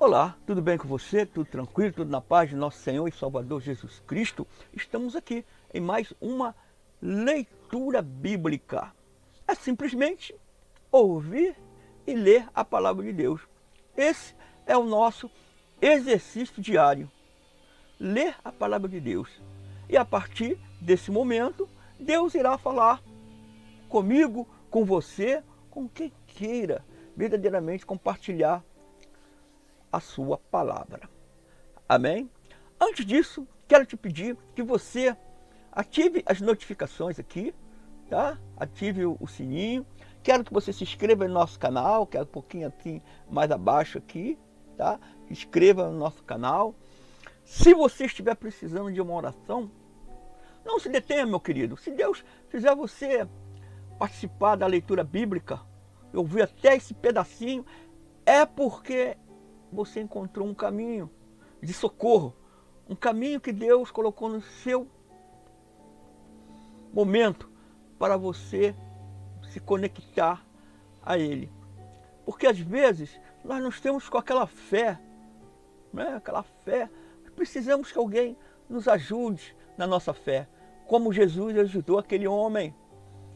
Olá, tudo bem com você? Tudo tranquilo? Tudo na paz de nosso Senhor e Salvador Jesus Cristo? Estamos aqui em mais uma leitura bíblica. É simplesmente ouvir e ler a palavra de Deus. Esse é o nosso exercício diário. Ler a palavra de Deus. E a partir desse momento, Deus irá falar comigo, com você, com quem queira verdadeiramente compartilhar a sua palavra. Amém? Antes disso, quero te pedir que você ative as notificações aqui, tá? Ative o sininho. Quero que você se inscreva no nosso canal, que é um pouquinho assim mais abaixo aqui, tá? Se inscreva no nosso canal. Se você estiver precisando de uma oração, não se detenha, meu querido. Se Deus fizer você participar da leitura bíblica, eu vi até esse pedacinho, é porque você encontrou um caminho de socorro, um caminho que Deus colocou no seu momento para você se conectar a Ele. Porque às vezes nós não estamos com aquela fé, né? Aquela fé, precisamos que alguém nos ajude na nossa fé, como Jesus ajudou aquele homem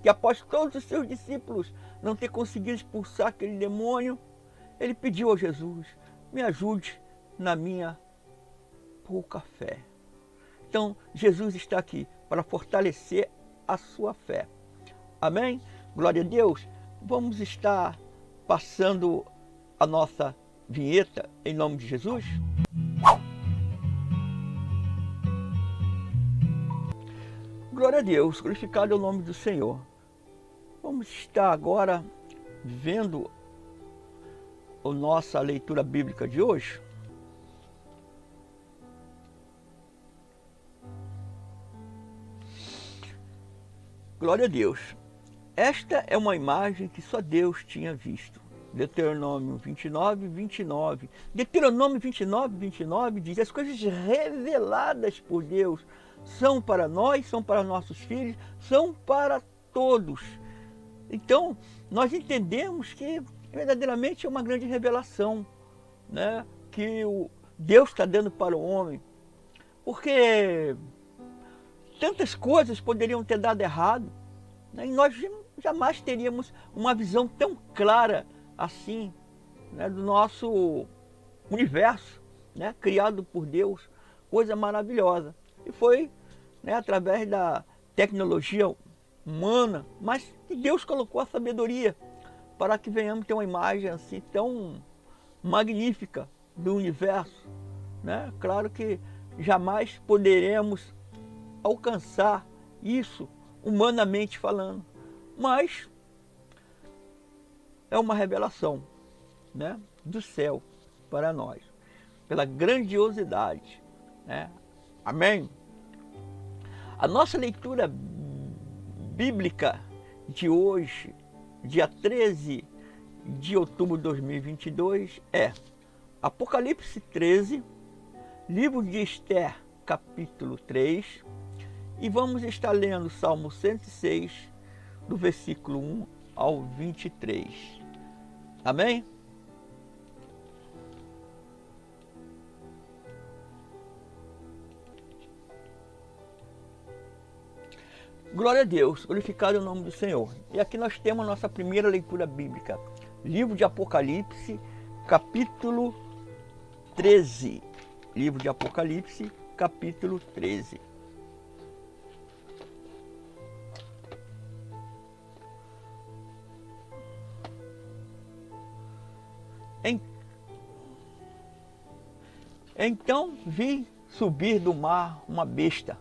que, após todos os seus discípulos não ter conseguido expulsar aquele demônio, ele pediu a Jesus: me ajude na minha pouca fé. Então, Jesus está aqui para fortalecer a sua fé. Amém? Glória a Deus. Vamos estar passando a nossa vinheta em nome de Jesus? Glória a Deus, glorificado é o nome do Senhor. Vamos estar agora vendo a nossa leitura bíblica de hoje. Glória a Deus. Esta é uma imagem que só Deus tinha visto. Deuteronômio 29, 29. Deuteronômio 29, 29 diz: as coisas reveladas por Deus são para nós, são para nossos filhos, são para todos. Então, nós entendemos que verdadeiramente é uma grande revelação, né? Que Deus está dando para o homem. Porque tantas coisas poderiam ter dado errado, né? E nós jamais teríamos uma visão tão clara assim, né, do nosso universo, né, criado por Deus, coisa maravilhosa. E foi, né, através da tecnologia humana, mas que Deus colocou a sabedoria para que venhamos ter uma imagem assim tão magnífica do universo, né? Claro que jamais poderemos alcançar isso humanamente falando, mas é uma revelação, né, do céu para nós, pela grandiosidade, né? Amém? A nossa leitura bíblica de hoje, dia 13 de outubro de 2022, é Apocalipse 13, livro de Esther, capítulo 3, e vamos estar lendo Salmo 106, do versículo 1 ao 23. Amém? Glória a Deus, glorificado é o nome do Senhor. E aqui nós temos a nossa primeira leitura bíblica. Livro de Apocalipse, capítulo 13. Livro de Apocalipse, capítulo 13. Então vi subir do mar uma besta,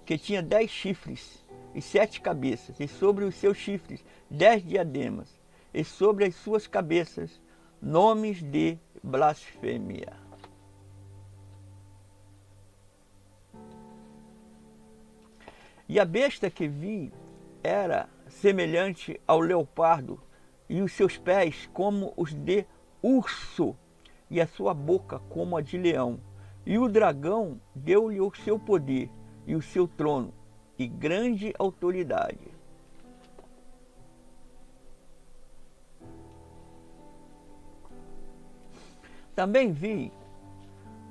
que tinha 10 chifres e 7 cabeças, e sobre os seus chifres 10 diademas, e sobre as suas cabeças nomes de blasfêmia. E a besta que vi era semelhante ao leopardo, e os seus pés como os de urso, e a sua boca como a de leão. E o dragão deu-lhe o seu poder, e o seu trono, e grande autoridade. Também vi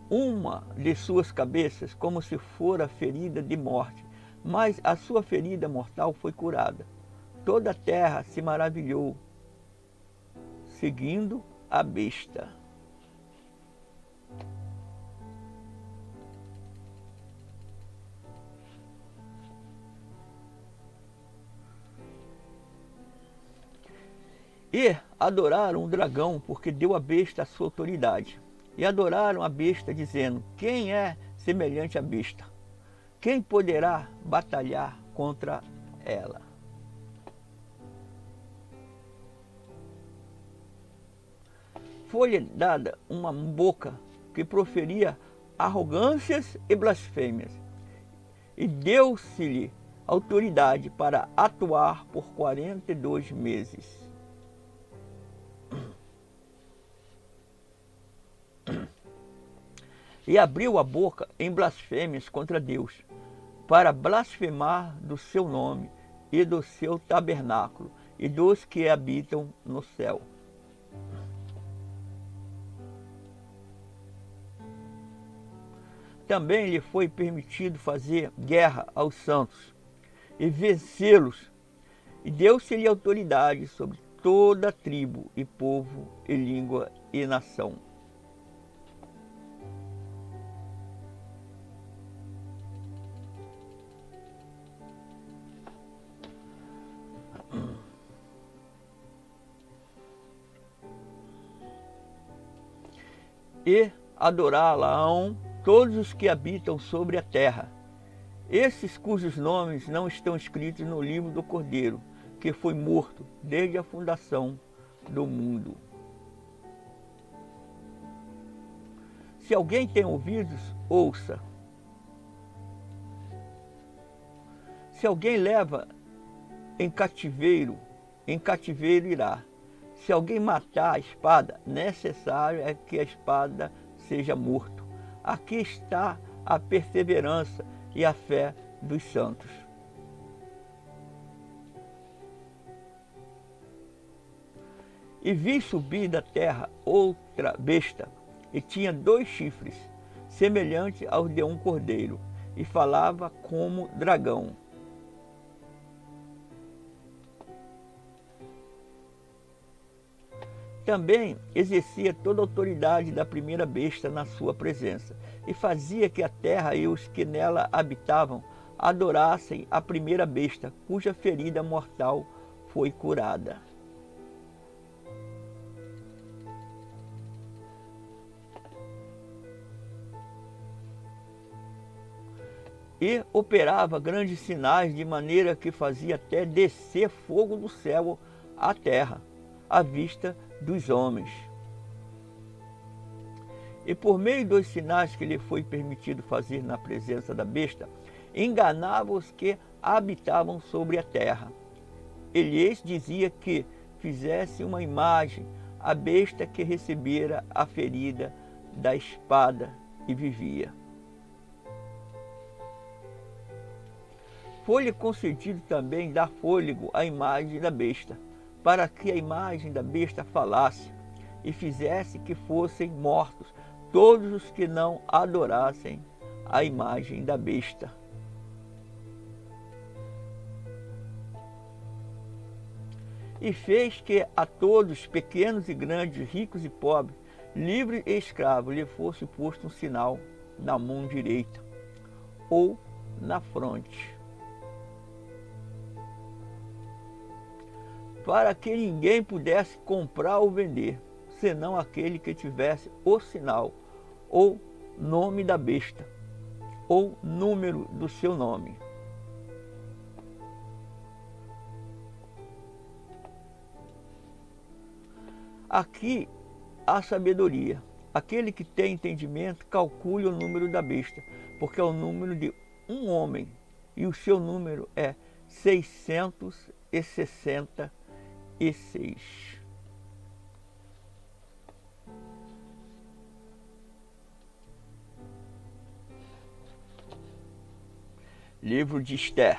uma de suas cabeças como se fora ferida de morte, mas a sua ferida mortal foi curada. Toda a terra se maravilhou, seguindo a besta. E adoraram o dragão, porque deu à besta a sua autoridade. E adoraram a besta, dizendo: quem é semelhante à besta? Quem poderá batalhar contra ela? Foi-lhe dada uma boca que proferia arrogâncias e blasfêmias, e deu-se-lhe autoridade para atuar por 42 meses. E abriu a boca em blasfêmias contra Deus, para blasfemar do seu nome e do seu tabernáculo e dos que habitam no céu. Também lhe foi permitido fazer guerra aos santos e vencê-los, e deu-se-lhe autoridade sobre toda tribo e povo e língua e nação. E adorá-la-ão todos os que habitam sobre a terra, esses cujos nomes não estão escritos no livro do Cordeiro, que foi morto desde a fundação do mundo. Se alguém tem ouvidos, ouça. Se alguém leva em cativeiro irá. Se alguém matar a espada, necessário é que a espada seja morto. Aqui está a perseverança e a fé dos santos. E vi subir da terra outra besta, e tinha 2 chifres, semelhante aos de um cordeiro, e falava como dragão. Também exercia toda a autoridade da primeira besta na sua presença, e fazia que a terra e os que nela habitavam adorassem a primeira besta, cuja ferida mortal foi curada. E operava grandes sinais, de maneira que fazia até descer fogo do céu à terra, à vista dos homens. E por meio dos sinais que lhe foi permitido fazer na presença da besta, enganava os que habitavam sobre a terra. Ele lhes dizia que fizesse uma imagem à besta que recebera a ferida da espada e vivia. Foi-lhe concedido também dar fôlego à imagem da besta, para que a imagem da besta falasse e fizesse que fossem mortos todos os que não adorassem a imagem da besta. E fez que a todos, pequenos e grandes, ricos e pobres, livres e escravos, lhe fosse posto um sinal na mão direita ou na fronte, para que ninguém pudesse comprar ou vender, senão aquele que tivesse o sinal, ou nome da besta, ou número do seu nome. Aqui há sabedoria. Aquele que tem entendimento, calcule o número da besta, porque é o número de um homem, e o seu número é 666. Livro de Esther,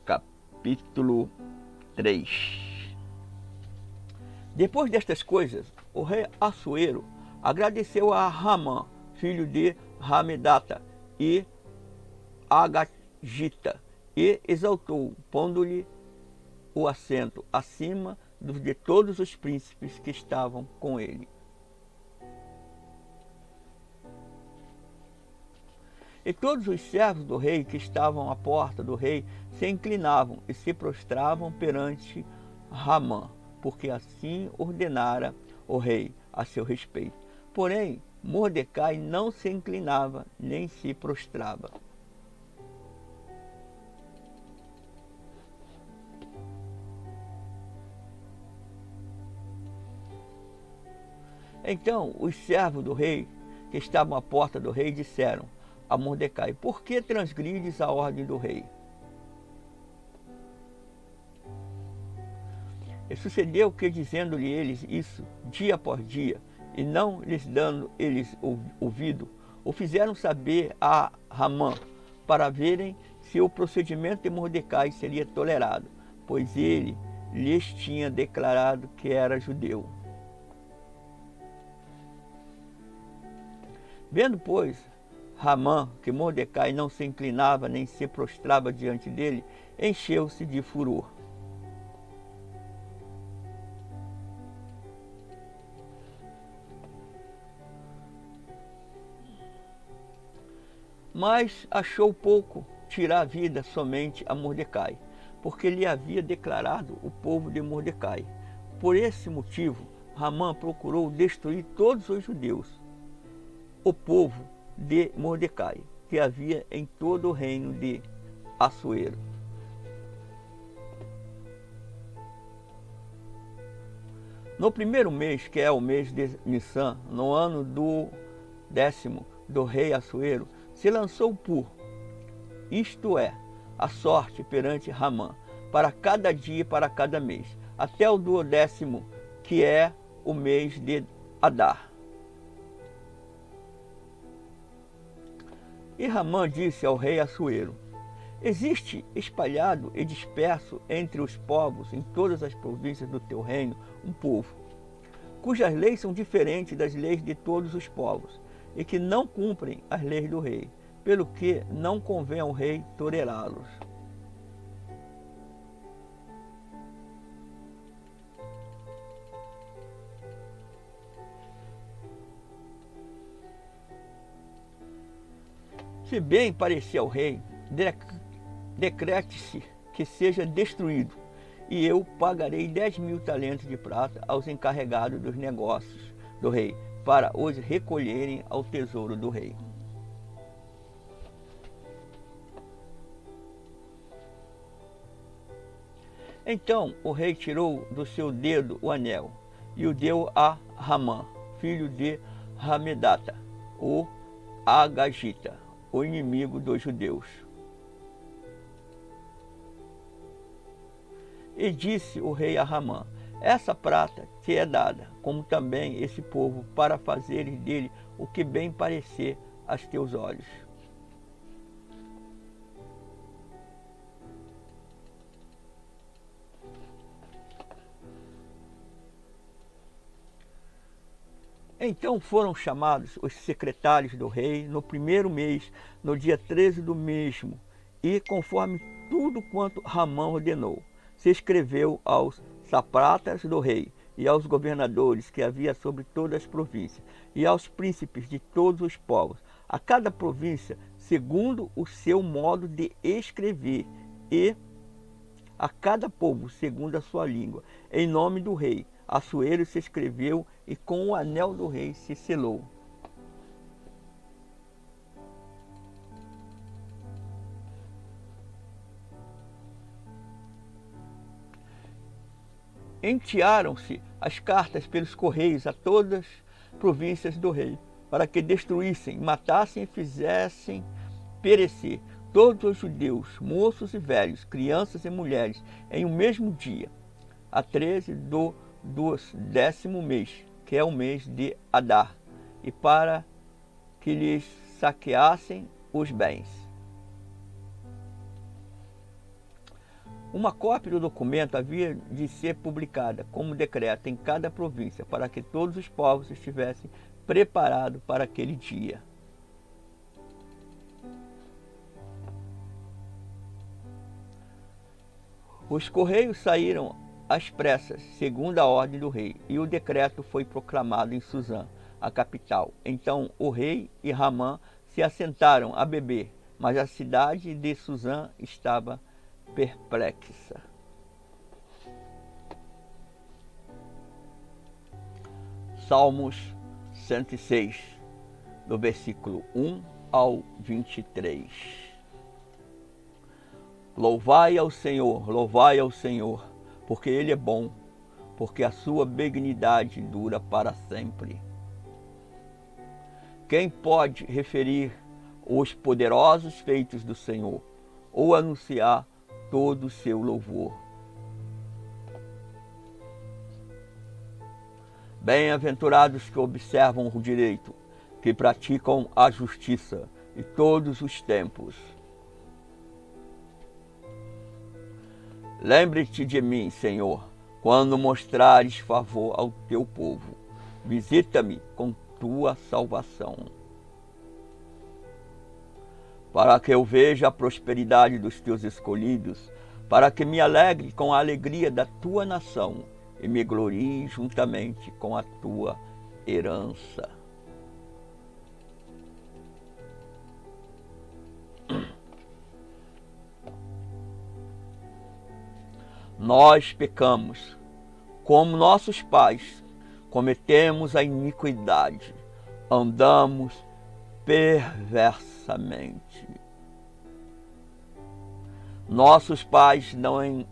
capítulo 3. Depois destas coisas, o rei Assuero agradeceu a Ramã, filho de Hamedata, e Agagita, e exaltou, pondo-lhe o assento acima de todos os príncipes que estavam com ele. E todos os servos do rei que estavam à porta do rei se inclinavam e se prostravam perante Ramã, porque assim ordenara o rei a seu respeito. Porém, Mordecai não se inclinava nem se prostrava. Então os servos do rei que estavam à porta do rei disseram a Mordecai: por que transgrides a ordem do rei? E sucedeu que, dizendo-lhe eles isso dia após dia, e não lhes dando eles ouvido, o fizeram saber a Ramã, para verem se o procedimento de Mordecai seria tolerado, pois ele lhes tinha declarado que era judeu. Vendo, pois, Ramã que Mordecai não se inclinava nem se prostrava diante dele, encheu-se de furor. Mas achou pouco tirar a vida somente a Mordecai, porque lhe havia declarado o povo de Mordecai. Por esse motivo, Ramã procurou destruir todos os judeus, o povo de Mordecai, que havia em todo o reino de Assuero. No primeiro mês, que é o mês de Nissan, no ano do 10º do rei Assuero, se lançou por, isto é, a sorte perante Ramã, para cada dia e para cada mês, até o 12º, que é o mês de Adar. E Ramã disse ao rei Assuero: existe espalhado e disperso entre os povos, em todas as províncias do teu reino, um povo, cujas leis são diferentes das leis de todos os povos, e que não cumprem as leis do rei, pelo que não convém ao rei tolerá-los. Se bem parecer ao rei, decrete-se que seja destruído, e eu pagarei 10.000 talentos de prata aos encarregados dos negócios do rei, para os recolherem ao tesouro do rei. Então o rei tirou do seu dedo o anel e o deu a Ramã, filho de Hamedata, o Agagita, o inimigo dos judeus. E disse o rei a Ramã: essa prata te é dada, como também esse povo, para fazeres dele o que bem parecer aos teus olhos. Então foram chamados os secretários do rei no primeiro mês, no dia 13 do mesmo, e conforme tudo quanto Ramã ordenou, se escreveu aos satrapas do rei, e aos governadores que havia sobre todas as províncias, e aos príncipes de todos os povos, a cada província segundo o seu modo de escrever, e a cada povo segundo a sua língua, em nome do rei. Assuero se escreveu e com o anel do rei se selou. Enviaram-se as cartas pelos correios a todas as províncias do rei, para que destruíssem, matassem e fizessem perecer todos os judeus, moços e velhos, crianças e mulheres, em um mesmo dia, a 13 do 10º mês, que é o mês de Adar, e para que lhes saqueassem os bens. Uma cópia do documento havia de ser publicada como decreto em cada província, para que todos os povos estivessem preparado para aquele dia. Os correios saíram às pressas, segundo a ordem do rei, e o decreto foi proclamado em Suzã, a capital. Então o rei e Ramã se assentaram a beber, mas a cidade de Suzã estava perplexa. Salmos 106, do versículo 1 ao 23. Louvai ao Senhor, porque Ele é bom, porque a sua benignidade dura para sempre. Quem pode referir os poderosos feitos do Senhor, ou anunciar todo o seu louvor? Bem-aventurados que observam o direito, que praticam a justiça em todos os tempos. Lembre-te de mim, Senhor, quando mostrares favor ao teu povo. Visita-me com tua salvação. Para que eu veja a prosperidade dos teus escolhidos, para que me alegre com a alegria da tua nação e me glorie juntamente com a tua herança. Nós pecamos, como nossos pais, cometemos a iniquidade, andamos perversamente. Nossos pais não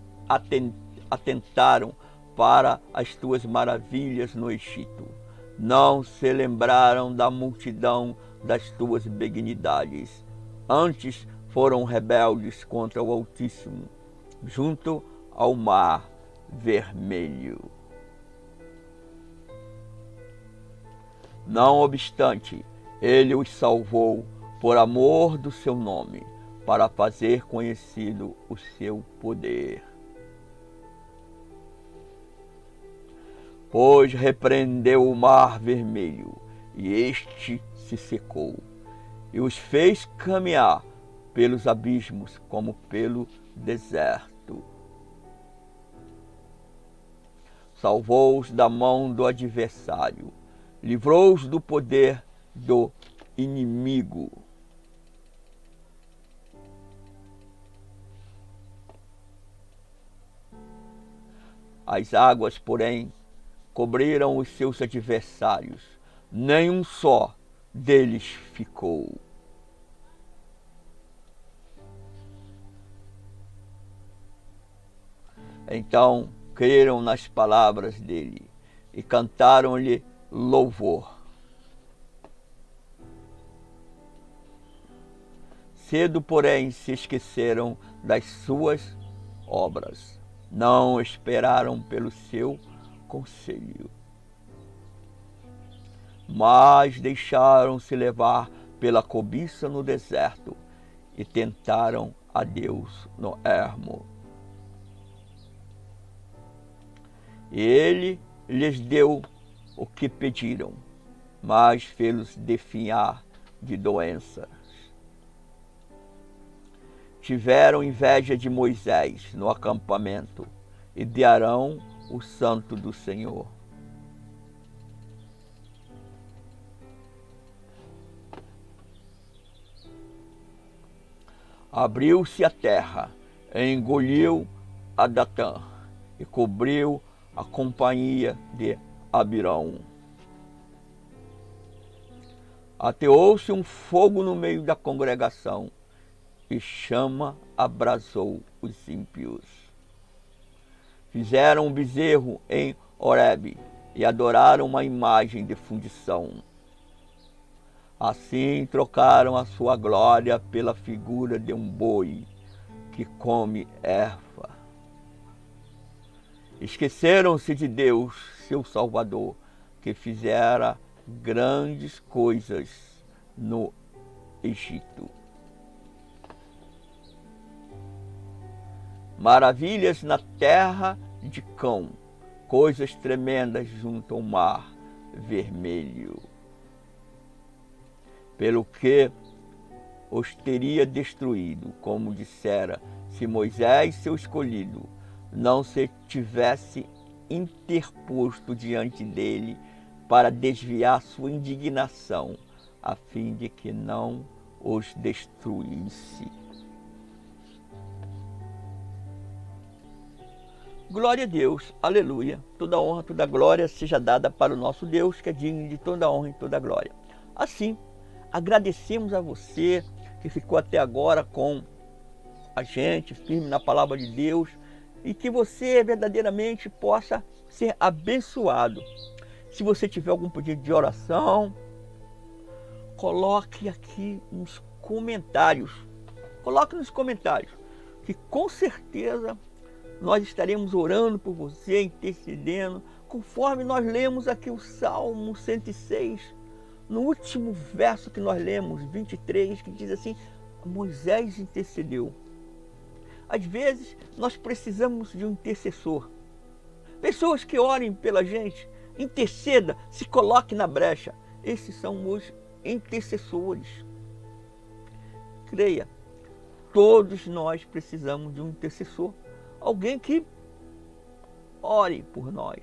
atentaram para as tuas maravilhas no Egito, não se lembraram da multidão das tuas benignidades. Antes foram rebeldes contra o Altíssimo, junto ao mar vermelho. Não obstante, ele os salvou por amor do seu nome, para fazer conhecido o seu poder. Pois repreendeu o mar vermelho, e este se secou, e os fez caminhar pelos abismos como pelo deserto. Salvou-os da mão do adversário, livrou-os do poder do inimigo. As águas, porém, cobriram os seus adversários, nenhum só deles ficou. Então creram nas palavras dele e cantaram-lhe louvor. Cedo, porém, se esqueceram das suas obras, não esperaram pelo seu conselho, mas deixaram-se levar pela cobiça no deserto e tentaram a Deus no ermo. E ele lhes deu o que pediram, mas fê-los definhar de doenças. Tiveram inveja de Moisés no acampamento e de Arão, o santo do Senhor. Abriu-se a terra, engoliu a Datã e cobriu a companhia de Abirão. Ateou-se um fogo no meio da congregação, e chama abrasou os ímpios. Fizeram um bezerro em Horebe e adoraram uma imagem de fundição. Assim trocaram a sua glória pela figura de um boi que come erva. Esqueceram-se de Deus, seu Salvador, que fizera grandes coisas no Egito. Maravilhas na terra de Cão, coisas tremendas junto ao mar vermelho. pelo que os teria destruído, como dissera, se Moisés, seu escolhido, não se tivesse interposto diante dele para desviar sua indignação, a fim de que não os destruísse. Glória a Deus, aleluia. Toda honra, toda glória seja dada para o nosso Deus, que é digno de toda honra e toda glória. Assim, agradecemos a você que ficou até agora com a gente, firme na palavra de Deus, e que você verdadeiramente possa ser abençoado. Se você tiver algum pedido de oração, coloque aqui nos comentários. Coloque nos comentários, que com certeza nós estaremos orando por você, intercedendo, conforme nós lemos aqui o Salmo 106, no último verso que nós lemos, 23, que diz assim, Moisés intercedeu. Às vezes, nós precisamos de um intercessor. Pessoas que orem pela gente, interceda, se coloque na brecha. Esses são os intercessores. Creia, todos nós precisamos de um intercessor. Alguém que ore por nós.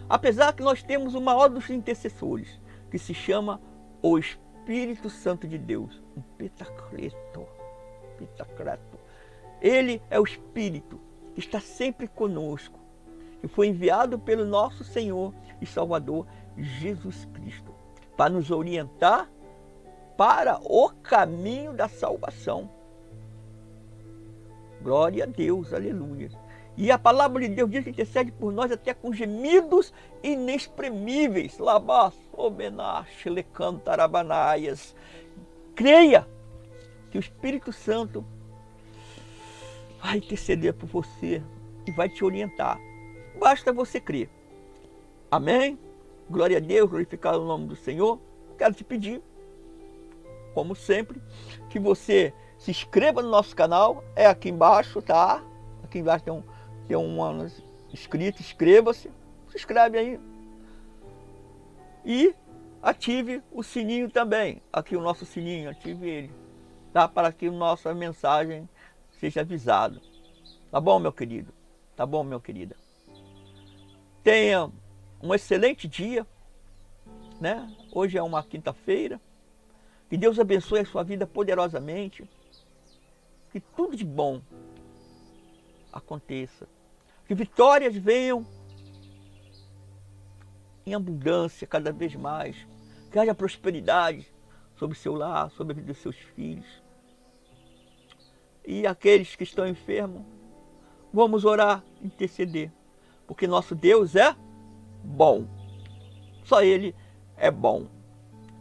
Apesar que nós temos o maior dos intercessores, que se chama o Espírito Santo de Deus, um Pitacreto. Ele é o Espírito que está sempre conosco, que foi enviado pelo nosso Senhor e Salvador Jesus Cristo, para nos orientar para o caminho da salvação. Glória a Deus, aleluia. E a palavra de Deus diz que intercede por nós até com gemidos inexprimíveis. Creia que o Espírito Santo vai interceder por você e vai te orientar. Basta você crer. Amém? Glória a Deus, glorificado o nome do Senhor. Quero te pedir, como sempre, que você se inscreva no nosso canal, é aqui embaixo, tá? Aqui embaixo tem um escrito, inscreva-se, se inscreve aí. E ative o sininho também, aqui o nosso sininho, ative ele, tá? Para que a nossa mensagem seja avisada. Tá bom, meu querido? Tá bom, minha querida? Tenha um excelente dia, né? Hoje é uma quinta-feira. Que Deus abençoe a sua vida poderosamente. Que tudo de bom aconteça. Que vitórias venham em abundância cada vez mais. Que haja prosperidade sobre o seu lar, sobre a vida dos seus filhos. E aqueles que estão enfermos, vamos orar, interceder. Porque nosso Deus é bom. Só Ele é bom.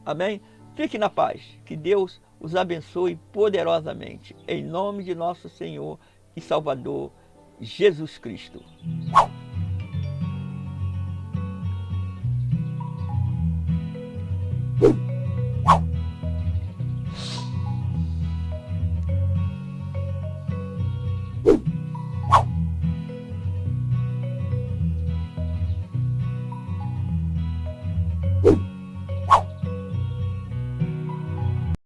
Amém? Fique na paz. Que Deus os abençoe poderosamente. Em nome de nosso Senhor e Salvador, Jesus Cristo.